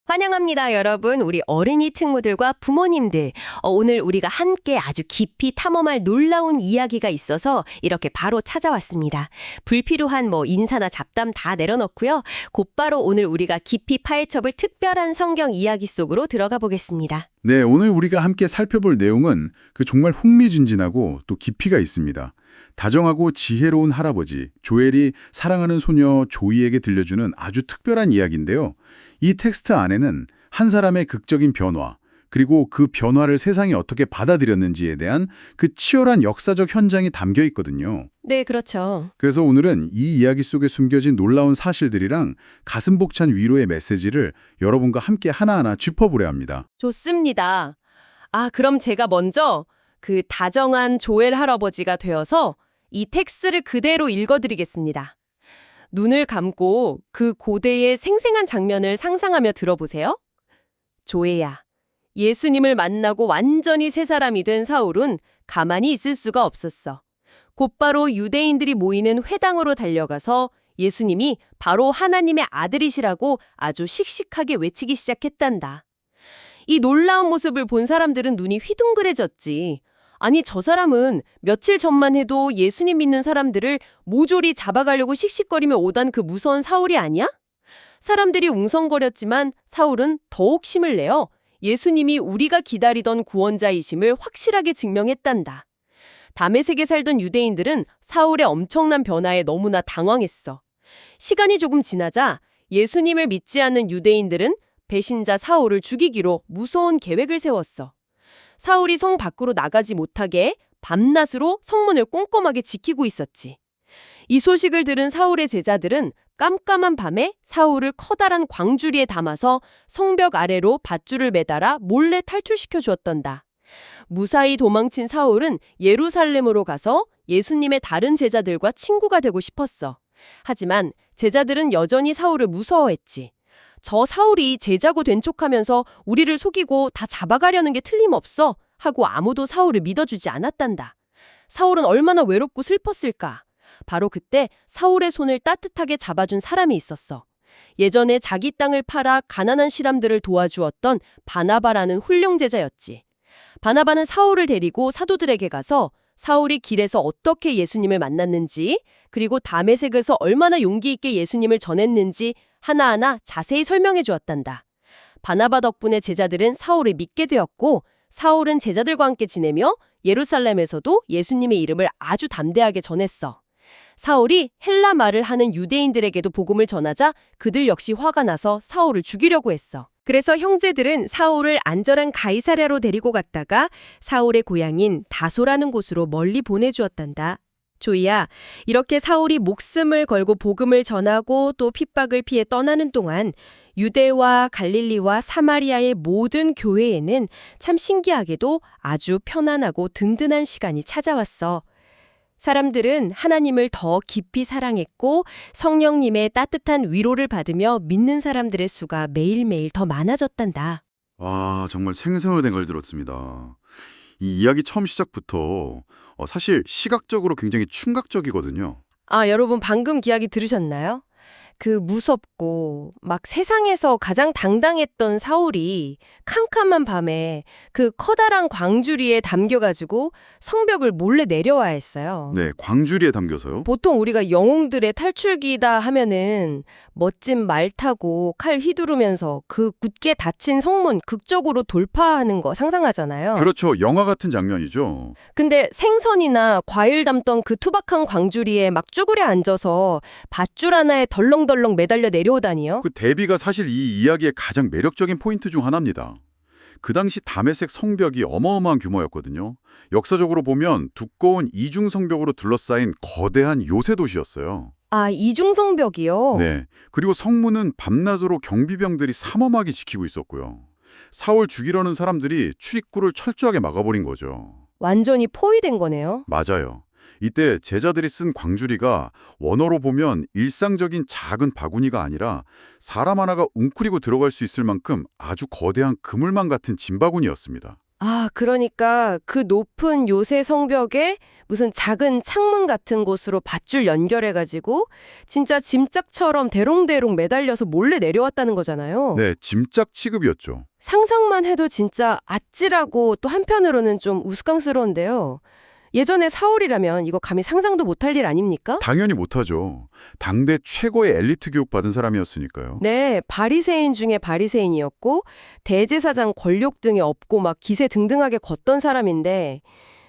환영합니다, 여러분. 우리 어린이 친구들과 부모님들. 오늘 우리가 함께 아주 깊이 탐험할 놀라운 이야기가 있어서 이렇게 바로 찾아왔습니다. 불필요한 인사나 잡담 다 내려놓고요. 곧바로 오늘 우리가 깊이 파헤쳐볼 특별한 성경 이야기 속으로 들어가 보겠습니다. 네, 오늘 우리가 함께 살펴볼 내용은 정말 흥미진진하고 또 깊이가 있습니다. 다정하고 지혜로운 할아버지 조엘이 사랑하는 소녀 조이에게 들려주는 아주 특별한 이야기인데요. 이 텍스트 안에는 한 사람의 극적인 변화, 그리고 그 변화를 세상이 어떻게 받아들였는지에 대한 그 치열한 역사적 현장이 담겨 있거든요. 네, 그렇죠. 그래서 오늘은 이 이야기 속에 숨겨진 놀라운 사실들이랑 가슴 벅찬 위로의 메시지를 여러분과 함께 하나하나 짚어보려 합니다. 좋습니다. 그럼 제가 먼저 그 다정한 조엘 할아버지가 되어서 이 텍스트를 그대로 읽어드리겠습니다. 눈을 감고 그 고대의 생생한 장면을 상상하며 들어보세요. 조엘야, 예수님을 만나고 완전히 새 사람이 된 사울은 가만히 있을 수가 없었어. 곧바로 유대인들이 모이는 회당으로 달려가서 예수님이 바로 하나님의 아들이시라고 아주 씩씩하게 외치기 시작했단다. 이 놀라운 모습을 본 사람들은 눈이 휘둥그레졌지. 아니, 저 사람은 며칠 전만 해도 예수님 믿는 사람들을 모조리 잡아가려고 씩씩거리며 오던 그 무서운 사울이 아니야? 사람들이 웅성거렸지만 사울은 더욱 힘을 내어 예수님이 우리가 기다리던 구원자이심을 확실하게 증명했단다. 다메섹에 살던 유대인들은 사울의 엄청난 변화에 너무나 당황했어. 시간이 조금 지나자 예수님을 믿지 않는 유대인들은 배신자 사울을 죽이기로 무서운 계획을 세웠어. 사울이 성 밖으로 나가지 못하게 밤낮으로 성문을 꼼꼼하게 지키고 있었지. 이 소식을 들은 사울의 제자들은 깜깜한 밤에 사울을 커다란 광주리에 담아서 성벽 아래로 밧줄을 매달아 몰래 탈출시켜 주었단다. 무사히 도망친 사울은 예루살렘으로 가서 예수님의 다른 제자들과 친구가 되고 싶었어. 하지만 제자들은 여전히 사울을 무서워했지. 저 사울이 제자고 된 척하면서 우리를 속이고 다 잡아가려는 게 틀림없어 하고 아무도 사울을 믿어주지 않았단다. 사울은 얼마나 외롭고 슬펐을까. 바로 그때 사울의 손을 따뜻하게 잡아준 사람이 있었어. 예전에 자기 땅을 팔아 가난한 사람들을 도와주었던 바나바라는 훌륭 제자였지. 바나바는 사울을 데리고 사도들에게 가서 사울이 길에서 어떻게 예수님을 만났는지, 그리고 다메섹에서 얼마나 용기 있게 예수님을 전했는지 하나하나 자세히 설명해 주었단다. 바나바 덕분에 제자들은 사울을 믿게 되었고, 사울은 제자들과 함께 지내며 예루살렘에서도 예수님의 이름을 아주 담대하게 전했어. 사울이 헬라 말을 하는 유대인들에게도 복음을 전하자 그들 역시 화가 나서 사울을 죽이려고 했어. 그래서 형제들은 사울을 안전한 가이사랴로 데리고 갔다가 사울의 고향인 다소라는 곳으로 멀리 보내주었단다. 조이야, 이렇게 사울이 목숨을 걸고 복음을 전하고 또 핍박을 피해 떠나는 동안 유대와 갈릴리와 사마리아의 모든 교회에는 참 신기하게도 아주 편안하고 든든한 시간이 찾아왔어. 사람들은 하나님을 더 깊이 사랑했고 성령님의 따뜻한 위로를 받으며 믿는 사람들의 수가 매일매일 더 많아졌단다. 와, 정말 생생하게 된 걸 들었습니다. 이 이야기 처음 시작부터 사실 시각적으로 굉장히 충격적이거든요. 여러분 방금 이야기 들으셨나요? 그 무섭고 막 세상에서 가장 당당했던 사울이 캄캄한 밤에 그 커다란 광주리에 담겨가지고 성벽을 몰래 내려와야 했어요. 네, 광주리에 담겨서요. 보통 우리가 영웅들의 탈출기다 하면은 멋진 말 타고 칼 휘두르면서 그 굳게 닫힌 성문 극적으로 돌파하는 거 상상하잖아요. 그렇죠. 영화 같은 장면이죠. 근데 생선이나 과일 담던 그 투박한 광주리에 막 쭈그려 앉아서 밧줄 하나에 덜렁덜렁 매달려 내려오다니요. 그 대비가 사실 이 이야기의 가장 매력적인 포인트 중 하나입니다. 그 당시 다메섹 성벽이 어마어마한 규모였거든요. 역사적으로 보면 두꺼운 이중 성벽으로 둘러싸인 거대한 요새 도시였어요. 이중성벽이요? 네. 그리고 성문은 밤낮으로 경비병들이 삼엄하게 지키고 있었고요. 사울 죽이려는 사람들이 출입구를 철저하게 막아버린 거죠. 완전히 포위된 거네요. 맞아요. 이때 제자들이 쓴 광주리가 원어로 보면 일상적인 작은 바구니가 아니라 사람 하나가 웅크리고 들어갈 수 있을 만큼 아주 거대한 그물망 같은 짐바구니였습니다. 아, 그러니까 그 높은 요새 성벽에 무슨 작은 창문 같은 곳으로 밧줄 연결해가지고 진짜 짐짝처럼 대롱대롱 매달려서 몰래 내려왔다는 거잖아요. 네, 짐짝 취급이었죠. 상상만 해도 진짜 아찔하고 또 한편으로는 좀 우스꽝스러운데요. 예전에 사울이라면 이거 감히 상상도 못할 일 아닙니까? 당연히 못하죠. 당대 최고의 엘리트 교육 받은 사람이었으니까요. 네, 바리새인 중에 바리새인이었고 대제사장 권력 등에 업고 막 기세 등등하게 걷던 사람인데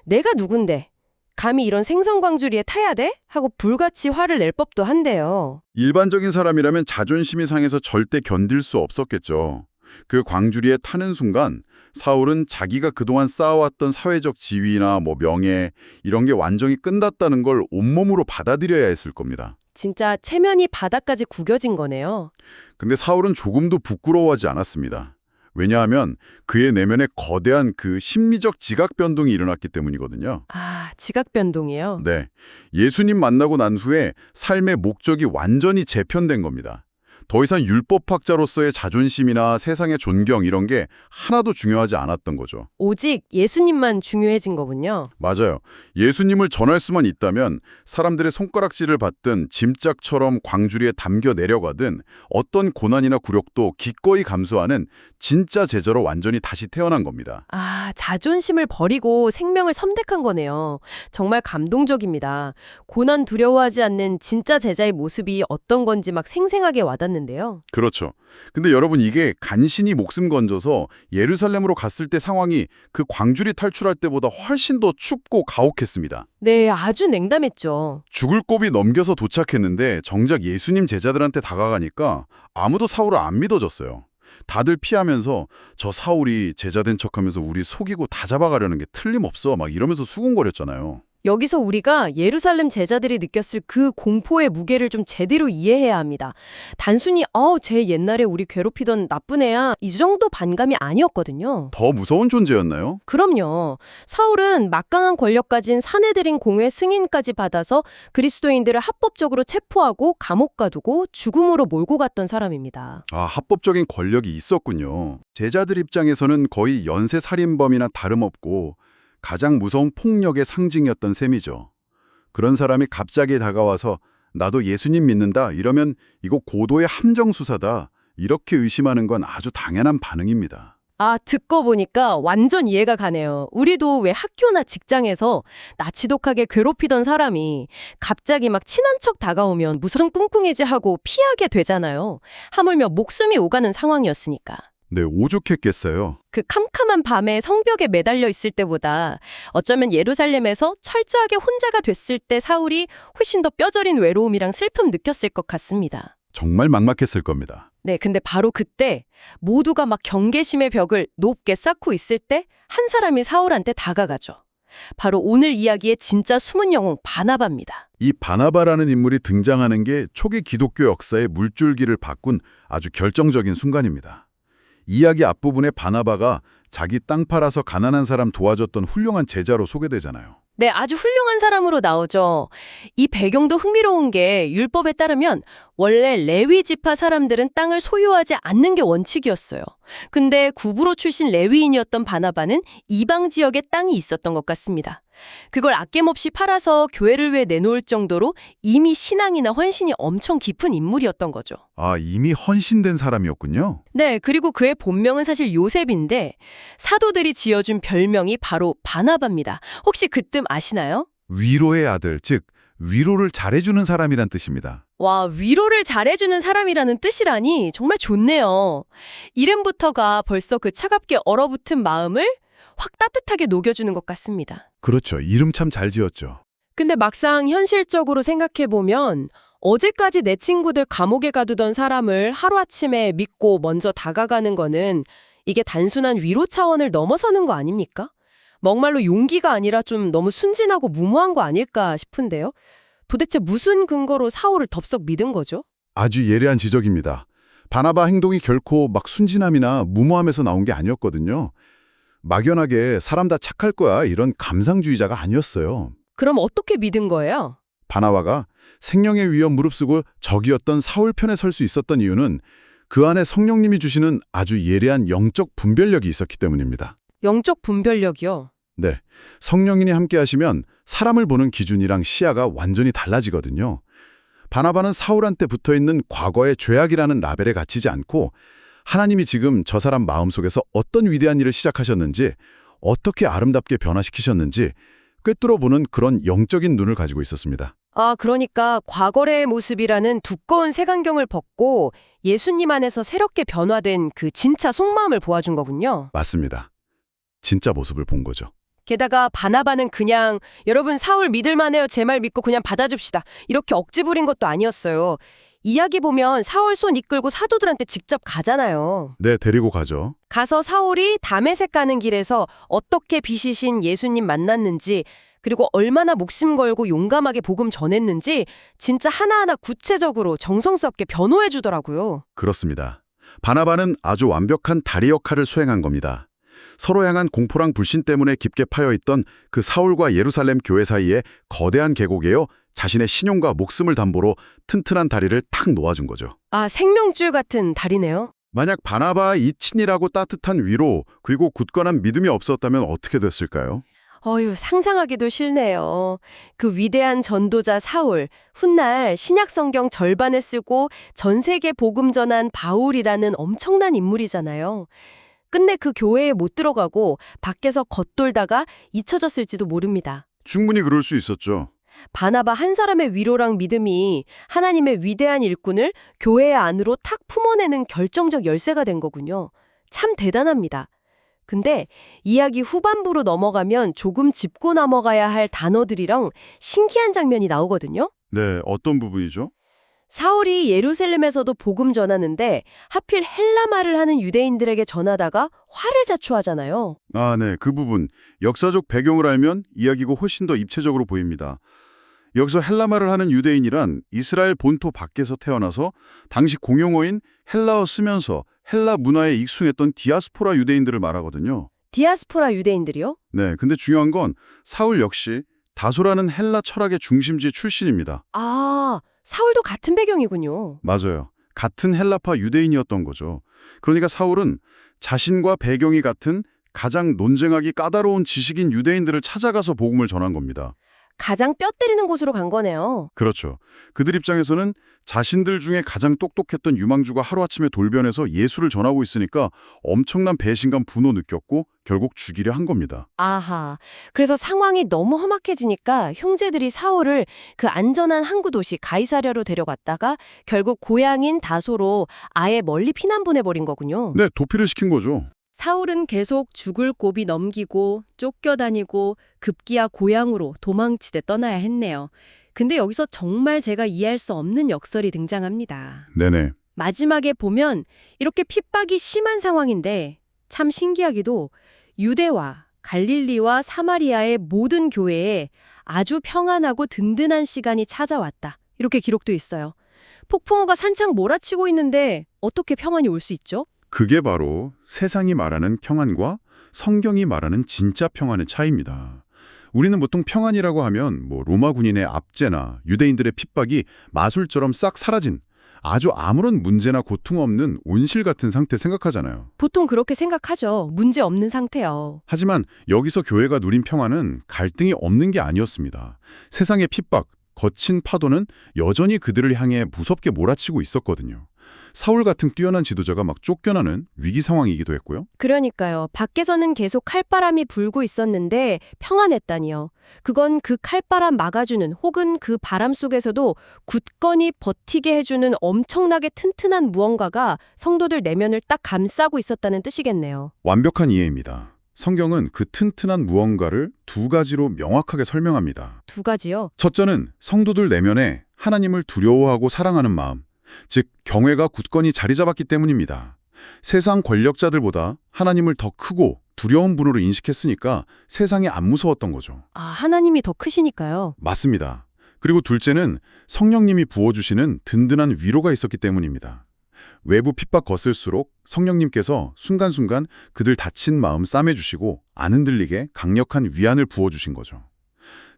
내가 누군데 감히 이런 생선광주리에 타야 돼? 하고 불같이 화를 낼 법도 한데요. 일반적인 사람이라면 자존심이 상해서 절대 견딜 수 없었겠죠. 그 광주리에 타는 순간 사울은 자기가 그동안 쌓아왔던 사회적 지위나 명예 이런 게 완전히 끝났다는 걸 온몸으로 받아들여야 했을 겁니다. 진짜 체면이 바닥까지 구겨진 거네요. 근데 사울은 조금도 부끄러워하지 않았습니다. 왜냐하면 그의 내면에 거대한 그 심리적 지각 변동이 일어났기 때문이거든요. 아, 지각 변동이요? 네, 예수님 만나고 난 후에 삶의 목적이 완전히 재편된 겁니다. 더 이상 율법학자로서의 자존심이나 세상의 존경 이런 게 하나도 중요하지 않았던 거죠. 오직 예수님만 중요해진 거군요. 맞아요. 예수님을 전할 수만 있다면 사람들의 손가락질을 받든 짐짝처럼 광주리에 담겨 내려가든 어떤 고난이나 굴욕도 기꺼이 감수하는 진짜 제자로 완전히 다시 태어난 겁니다. 아, 자존심을 버리고 생명을 선택한 거네요. 정말 감동적입니다. 고난 두려워하지 않는 진짜 제자의 모습이 어떤 건지 막 생생하게 와닿는데요. 그렇죠. 근데 여러분 이게 간신히 목숨 건져서 예루살렘으로 갔을 때 상황이 그 광주리 탈출할 때보다 훨씬 더 춥고 가혹했습니다. 네, 아주 냉담했죠. 죽을 고비 넘겨서 도착했는데 정작 예수님 제자들한테 다가가니까 아무도 사울을 안 믿어줬어요. 다들 피하면서 저 사울이 제자된 척하면서 우리 속이고 다 잡아가려는 게 틀림없어 막 이러면서 수군거렸잖아요. 여기서 우리가 예루살렘 제자들이 느꼈을 그 공포의 무게를 좀 제대로 이해해야 합니다. 단순히 쟤 옛날에 우리 괴롭히던 나쁜 애야 이 정도 반감이 아니었거든요. 더 무서운 존재였나요? 그럼요. 사울은 막강한 권력 가진 사내들인 공회 승인까지 받아서 그리스도인들을 합법적으로 체포하고 감옥 가두고 죽음으로 몰고 갔던 사람입니다. 아, 합법적인 권력이 있었군요. 제자들 입장에서는 거의 연쇄살인범이나 다름없고 가장 무서운 폭력의 상징이었던 셈이죠. 그런 사람이 갑자기 다가와서 나도 예수님 믿는다 이러면 이거 고도의 함정수사다 이렇게 의심하는 건 아주 당연한 반응입니다. 아, 듣고 보니까 완전 이해가 가네요. 우리도 왜 학교나 직장에서 나치독하게 괴롭히던 사람이 갑자기 막 친한 척 다가오면 무슨 꿍꿍이지 하고 피하게 되잖아요. 하물며 목숨이 오가는 상황이었으니까. 네, 오죽했겠어요. 그 캄캄한 밤에 성벽에 매달려 있을 때보다 어쩌면 예루살렘에서 철저하게 혼자가 됐을 때 사울이 훨씬 더 뼈저린 외로움이랑 슬픔 느꼈을 것 같습니다. 정말 막막했을 겁니다. 네, 근데 바로 그때 모두가 막 경계심의 벽을 높게 쌓고 있을 때 한 사람이 사울한테 다가가죠. 바로 오늘 이야기의 진짜 숨은 영웅 바나바입니다. 이 바나바라는 인물이 등장하는 게 초기 기독교 역사의 물줄기를 바꾼 아주 결정적인 순간입니다. 이야기 앞부분에 바나바가 자기 땅 팔아서 가난한 사람 도와줬던 훌륭한 제자로 소개되잖아요. 네, 아주 훌륭한 사람으로 나오죠. 이 배경도 흥미로운 게 율법에 따르면 원래 레위 지파 사람들은 땅을 소유하지 않는 게 원칙이었어요. 근데 구브로 출신 레위인이었던 바나바는 이방 지역에 땅이 있었던 것 같습니다. 그걸 아낌없이 팔아서 교회를 위해 내놓을 정도로 이미 신앙이나 헌신이 엄청 깊은 인물이었던 거죠. 아, 이미 헌신된 사람이었군요. 네, 그리고 그의 본명은 사실 요셉인데 사도들이 지어준 별명이 바로 바나바입니다. 혹시 그 뜻 아시나요? 위로의 아들, 즉 위로를 잘해주는 사람이란 뜻입니다. 와, 위로를 잘해주는 사람이라는 뜻이라니 정말 좋네요. 이름부터가 벌써 그 차갑게 얼어붙은 마음을 확 따뜻하게 녹여주는 것 같습니다. 그렇죠. 이름 참 잘 지었죠. 근데 막상 현실적으로 생각해보면 어제까지 내 친구들 감옥에 가두던 사람을 하루아침에 믿고 먼저 다가가는 거는 이게 단순한 위로 차원을 넘어서는 거 아닙니까? 정말로 용기가 아니라 좀 너무 순진하고 무모한 거 아닐까 싶은데요. 도대체 무슨 근거로 사울을 덥석 믿은 거죠? 아주 예리한 지적입니다. 바나바 행동이 결코 막 순진함이나 무모함에서 나온 게 아니었거든요. 막연하게 사람 다 착할 거야 이런 감상주의자가 아니었어요. 그럼 어떻게 믿은 거예요? 바나바가 생명의 위험 무릅쓰고 적이었던 사울 편에 설 수 있었던 이유는 그 안에 성령님이 주시는 아주 예리한 영적 분별력이 있었기 때문입니다. 영적 분별력이요. 네, 성령인이 함께 하시면 사람을 보는 기준이랑 시야가 완전히 달라지거든요. 바나바는 사울한테 붙어있는 과거의 죄악이라는 라벨에 갇히지 않고 하나님이 지금 저 사람 마음속에서 어떤 위대한 일을 시작하셨는지, 어떻게 아름답게 변화시키셨는지 꿰뚫어보는 그런 영적인 눈을 가지고 있었습니다. 아, 그러니까 과거의 모습이라는 두꺼운 색안경을 벗고 예수님 안에서 새롭게 변화된 그 진짜 속마음을 보아준 거군요. 맞습니다. 진짜 모습을 본 거죠. 게다가 바나바는 그냥 여러분 사울 믿을만해요. 제 말 믿고 그냥 받아줍시다. 이렇게 억지 부린 것도 아니었어요. 이야기 보면 사울 손 이끌고 사도들한테 직접 가잖아요. 네, 데리고 가죠. 가서 사울이 다메섹 가는 길에서 어떻게 빛이신 예수님 만났는지 그리고 얼마나 목숨 걸고 용감하게 복음 전했는지 진짜 하나하나 구체적으로 정성스럽게 변호해 주더라고요. 그렇습니다. 바나바는 아주 완벽한 다리 역할을 수행한 겁니다. 서로 향한 공포랑 불신 때문에 깊게 파여있던 그 사울과 예루살렘 교회 사이에 거대한 계곡에요, 자신의 신용과 목숨을 담보로 튼튼한 다리를 탁 놓아준 거죠. 아, 생명줄 같은 다리네요. 만약 바나바의 이 친이라고 따뜻한 위로 그리고 굳건한 믿음이 없었다면 어떻게 됐을까요? 어휴, 상상하기도 싫네요. 그 위대한 전도자 사울, 훗날 신약 성경 절반을 쓰고 전 세계 복음 전한 바울이라는 엄청난 인물이잖아요. 끝내 그 교회에 못 들어가고 밖에서 겉돌다가 잊혀졌을지도 모릅니다. 충분히 그럴 수 있었죠. 바나바 한 사람의 위로랑 믿음이 하나님의 위대한 일꾼을 교회 안으로 탁 품어내는 결정적 열쇠가 된 거군요. 참 대단합니다. 근데 이야기 후반부로 넘어가면 조금 짚고 넘어가야 할 단어들이랑 신기한 장면이 나오거든요. 네, 어떤 부분이죠? 사울이 예루살렘에서도 복음 전하는데 하필 헬라 말을 하는 유대인들에게 전하다가 화를 자초하잖아요. 아, 네, 그 부분. 역사적 배경을 알면 이야기가 훨씬 더 입체적으로 보입니다. 여기서 헬라말을 하는 유대인이란 이스라엘 본토 밖에서 태어나서 당시 공용어인 헬라어 쓰면서 헬라 문화에 익숙했던 디아스포라 유대인들을 말하거든요. 디아스포라 유대인들이요? 네, 근데 중요한 건 사울 역시 다소라는 헬라 철학의 중심지 출신입니다. 아, 사울도 같은 배경이군요. 맞아요. 같은 헬라파 유대인이었던 거죠. 그러니까 사울은 자신과 배경이 같은 가장 논쟁하기 까다로운 지식인 유대인들을 찾아가서 복음을 전한 겁니다. 가장 뼈 때리는 곳으로 간 거네요. 그렇죠. 그들 입장에서는 자신들 중에 가장 똑똑했던 유망주가 하루아침에 돌변해서 예수를 전하고 있으니까 엄청난 배신감, 분노 느꼈고 결국 죽이려 한 겁니다. 아하. 그래서 상황이 너무 험악해지니까 형제들이 사울을 그 안전한 항구 도시 가이사랴로 데려갔다가 결국 고향인 다소로 아예 멀리 피난 보내버린 거군요. 네, 도피를 시킨 거죠. 사울은 계속 죽을 고비 넘기고 쫓겨다니고 급기야 고향으로 도망치듯 떠나야 했네요. 근데 여기서 정말 제가 이해할 수 없는 역설이 등장합니다. 네네. 마지막에 보면 이렇게 핍박이 심한 상황인데 참 신기하게도 유대와 갈릴리와 사마리아의 모든 교회에 아주 평안하고 든든한 시간이 찾아왔다. 이렇게 기록돼 있어요. 폭풍우가 산창 몰아치고 있는데 어떻게 평안이 올 수 있죠? 그게 바로 세상이 말하는 평안과 성경이 말하는 진짜 평안의 차이입니다. 우리는 보통 평안이라고 하면 로마 군인의 압제나 유대인들의 핍박이 마술처럼 싹 사라진 아주 아무런 문제나 고통 없는 온실 같은 상태 생각하잖아요. 보통 그렇게 생각하죠. 문제 없는 상태요. 하지만 여기서 교회가 누린 평안은 갈등이 없는 게 아니었습니다. 세상의 핍박, 거친 파도는 여전히 그들을 향해 무섭게 몰아치고 있었거든요. 사울 같은 뛰어난 지도자가 막 쫓겨나는 위기 상황이기도 했고요. 그러니까요. 밖에서는 계속 칼바람이 불고 있었는데 평안했다니요. 그건 그 칼바람 막아주는 혹은 그 바람 속에서도 굳건히 버티게 해주는 엄청나게 튼튼한 무언가가 성도들 내면을 딱 감싸고 있었다는 뜻이겠네요. 완벽한 이해입니다. 성경은 그 튼튼한 무언가를 두 가지로 명확하게 설명합니다. 두 가지요? 첫째는 성도들 내면에 하나님을 두려워하고 사랑하는 마음, 즉 경외가 굳건히 자리 잡았기 때문입니다. 세상 권력자들보다 하나님을 더 크고 두려운 분으로 인식했으니까 세상이 안 무서웠던 거죠. 아, 하나님이 더 크시니까요. 맞습니다. 그리고 둘째는 성령님이 부어주시는 든든한 위로가 있었기 때문입니다. 외부 핍박 거슬수록 성령님께서 순간순간 그들 다친 마음 싸매주시고 안 흔들리게 강력한 위안을 부어주신 거죠.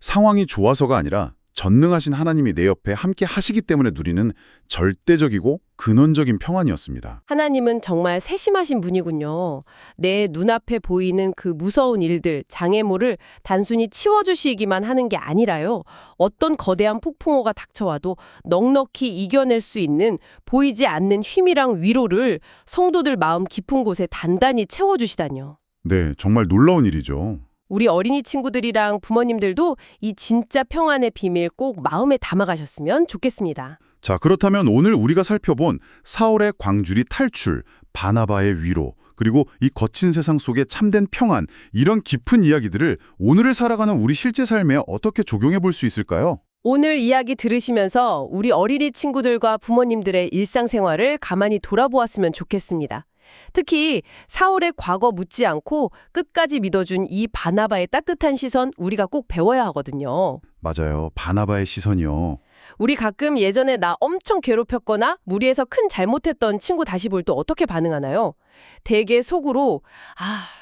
상황이 좋아서가 아니라 전능하신 하나님이 내 옆에 함께 하시기 때문에 누리는 절대적이고 근원적인 평안이었습니다. 하나님은 정말 세심하신 분이군요. 내 눈앞에 보이는 그 무서운 일들, 장애물을 단순히 치워주시기만 하는 게 아니라요. 어떤 거대한 폭풍우가 닥쳐와도 넉넉히 이겨낼 수 있는 보이지 않는 힘이랑 위로를 성도들 마음 깊은 곳에 단단히 채워주시다뇨. 네, 정말 놀라운 일이죠. 우리 어린이 친구들이랑 부모님들도 이 진짜 평안의 비밀 꼭 마음에 담아가셨으면 좋겠습니다. 자, 그렇다면 오늘 우리가 살펴본 사울의 광주리 탈출, 바나바의 위로, 그리고 이 거친 세상 속의 참된 평안, 이런 깊은 이야기들을 오늘을 살아가는 우리 실제 삶에 어떻게 적용해 볼 수 있을까요? 오늘 이야기 들으시면서 우리 어린이 친구들과 부모님들의 일상생활을 가만히 돌아보았으면 좋겠습니다. 특히 사울의 과거 묻지 않고 끝까지 믿어준 이 바나바의 따뜻한 시선 우리가 꼭 배워야 하거든요. 맞아요. 바나바의 시선이요. 우리 가끔 예전에 나 엄청 괴롭혔거나 무리해서 큰 잘못했던 친구 다시 볼 때 어떻게 반응하나요? 대개 속으로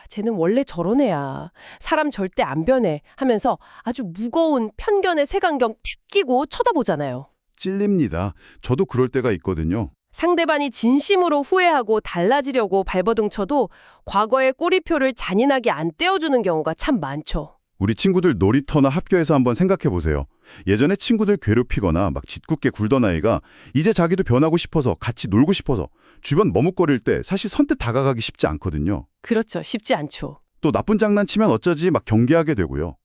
쟤는 원래 저런 애야. 사람 절대 안 변해 하면서 아주 무거운 편견의 색안경 탁 끼고 쳐다보잖아요. 찔립니다. 저도 그럴 때가 있거든요. 상대방이 진심으로 후회하고 달라지려고 발버둥 쳐도 과거의 꼬리표를 잔인하게 안 떼어주는 경우가 참 많죠. 우리 친구들 놀이터나 학교에서 한번 생각해 보세요. 예전에 친구들 괴롭히거나 막 짓궂게 굴던 아이가 이제 자기도 변하고 싶어서 같이 놀고 싶어서 주변 머뭇거릴 때 사실 선뜻 다가가기 쉽지 않거든요. 그렇죠. 쉽지 않죠. 또 나쁜 장난치면 어쩌지 막 경계하게 되고요.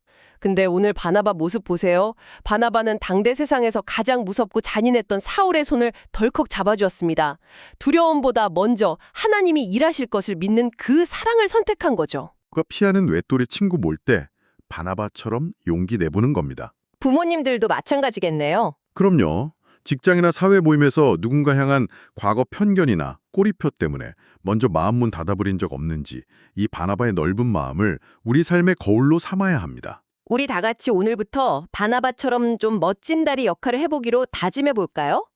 근데 오늘 바나바 모습 보세요. 바나바는 당대 세상에서 가장 무섭고 잔인했던 사울의 손을 덜컥 잡아주었습니다. 두려움보다 먼저 하나님이 일하실 것을 믿는 그 사랑을 선택한 거죠. 그 피하는 외톨이 친구 몰 때 바나바처럼 용기 내보는 겁니다. 부모님들도 마찬가지겠네요. 그럼요. 직장이나 사회 모임에서 누군가 향한 과거 편견이나 꼬리표 때문에 먼저 마음문 닫아버린 적 없는지 이 바나바의 넓은 마음을 우리 삶의 거울로 삼아야 합니다. 우리 다 같이 오늘부터 바나바처럼 좀 멋진 다리 역할을 해보기로 다짐해 볼까요?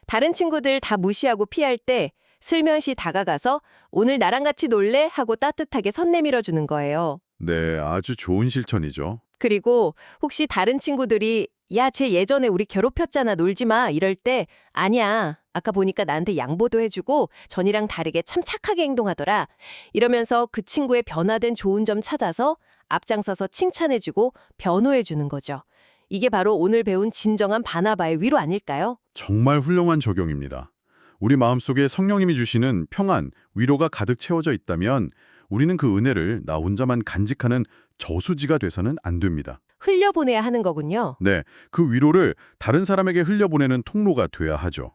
다른 친구들 다 무시하고 피할 때 슬며시 다가가서 오늘 나랑 같이 놀래? 하고 따뜻하게 손 내밀어 주는 거예요. 네, 아주 좋은 실천이죠. 그리고 혹시 다른 친구들이 야, 쟤 예전에 우리 괴롭혔잖아, 놀지 마 이럴 때 아니야, 아까 보니까 나한테 양보도 해주고 전이랑 다르게 참 착하게 행동하더라 이러면서 그 친구의 변화된 좋은 점 찾아서 앞장서서 칭찬해주고 변호해주는 거죠. 이게 바로 오늘 배운 진정한 바나바의 위로 아닐까요? 정말 훌륭한 적용입니다. 우리 마음속에 성령님이 주시는 평안, 위로가 가득 채워져 있다면 우리는 그 은혜를 나 혼자만 간직하는 저수지가 돼서는 안 됩니다. 흘려보내야 하는 거군요. 네, 그 위로를 다른 사람에게 흘려보내는 통로가 돼야 하죠.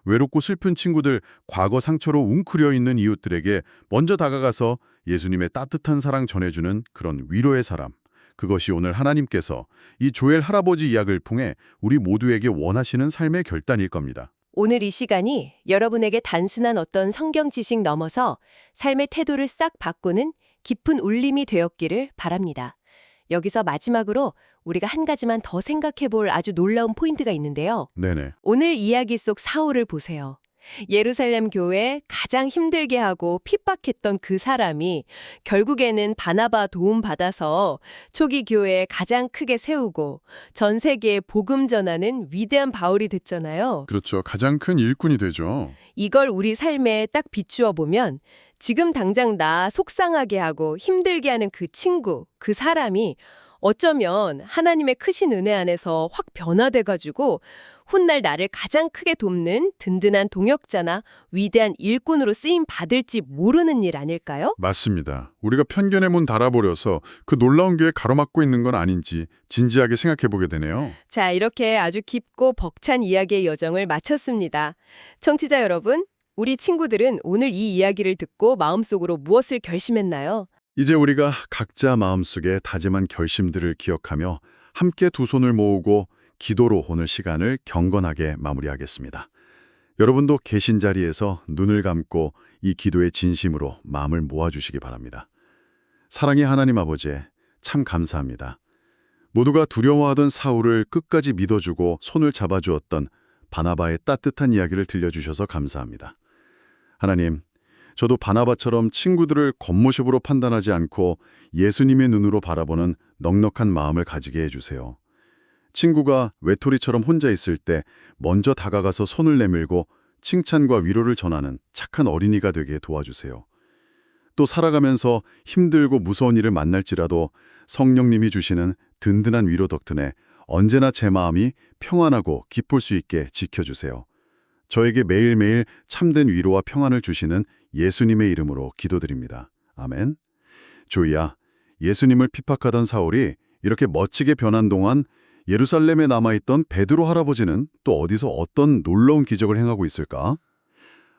외롭고 슬픈 친구들, 과거 상처로 웅크려 있는 이웃들에게 먼저 다가가서 예수님의 따뜻한 사랑 전해주는 그런 위로의 사람. 그것이 오늘 하나님께서 이 조엘 할아버지 이야기를 통해 우리 모두에게 원하시는 삶의 결단일 겁니다. 오늘 이 시간이 여러분에게 단순한 어떤 성경 지식 넘어서 삶의 태도를 싹 바꾸는 깊은 울림이 되었기를 바랍니다. 여기서 마지막으로 우리가 한 가지만 더 생각해 볼 아주 놀라운 포인트가 있는데요. 네네. 오늘 이야기 속 사울을 보세요. 예루살렘 교회에 가장 힘들게 하고 핍박했던 그 사람이 결국에는 바나바 도움받아서 초기 교회에 가장 크게 세우고 전 세계에 복음 전하는 위대한 바울이 됐잖아요. 그렇죠. 가장 큰 일꾼이 되죠. 이걸 우리 삶에 딱 비추어 보면 지금 당장 나 속상하게 하고 힘들게 하는 그 친구, 그 사람이 어쩌면 하나님의 크신 은혜 안에서 확 변화돼가지고 훗날 나를 가장 크게 돕는 든든한 동역자나 위대한 일꾼으로 쓰임 받을지 모르는 일 아닐까요? 맞습니다. 우리가 편견의 문 달아버려서 그 놀라운 교회 가로막고 있는 건 아닌지 진지하게 생각해 보게 되네요. 자, 이렇게 아주 깊고 벅찬 이야기의 여정을 마쳤습니다. 청취자 여러분, 우리 친구들은 오늘 이 이야기를 듣고 마음속으로 무엇을 결심했나요? 이제 우리가 각자 마음속에 다짐한 결심들을 기억하며 함께 두 손을 모으고 기도로 오늘 시간을 경건하게 마무리하겠습니다. 여러분도 계신 자리에서 눈을 감고 이 기도의 진심으로 마음을 모아주시기 바랍니다. 사랑의 하나님 아버지, 참 감사합니다. 모두가 두려워하던 사울을 끝까지 믿어주고 손을 잡아주었던 바나바의 따뜻한 이야기를 들려주셔서 감사합니다. 하나님, 저도 바나바처럼 친구들을 겉모습으로 판단하지 않고 예수님의 눈으로 바라보는 넉넉한 마음을 가지게 해주세요. 친구가 외톨이처럼 혼자 있을 때 먼저 다가가서 손을 내밀고 칭찬과 위로를 전하는 착한 어린이가 되게 도와주세요. 또 살아가면서 힘들고 무서운 일을 만날지라도 성령님이 주시는 든든한 위로 덕분에 언제나 제 마음이 평안하고 기쁠 수 있게 지켜주세요. 저에게 매일매일 참된 위로와 평안을 주시는 예수님의 이름으로 기도드립니다. 아멘. 조이야, 예수님을 핍박하던 사울이 이렇게 멋지게 변한 동안 예루살렘에 남아있던 베드로 할아버지는 또 어디서 어떤 놀라운 기적을 행하고 있을까?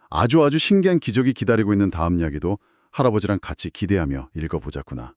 아주 신기한 기적이 기다리고 있는 다음 이야기도 할아버지랑 같이 기대하며 읽어보자꾸나.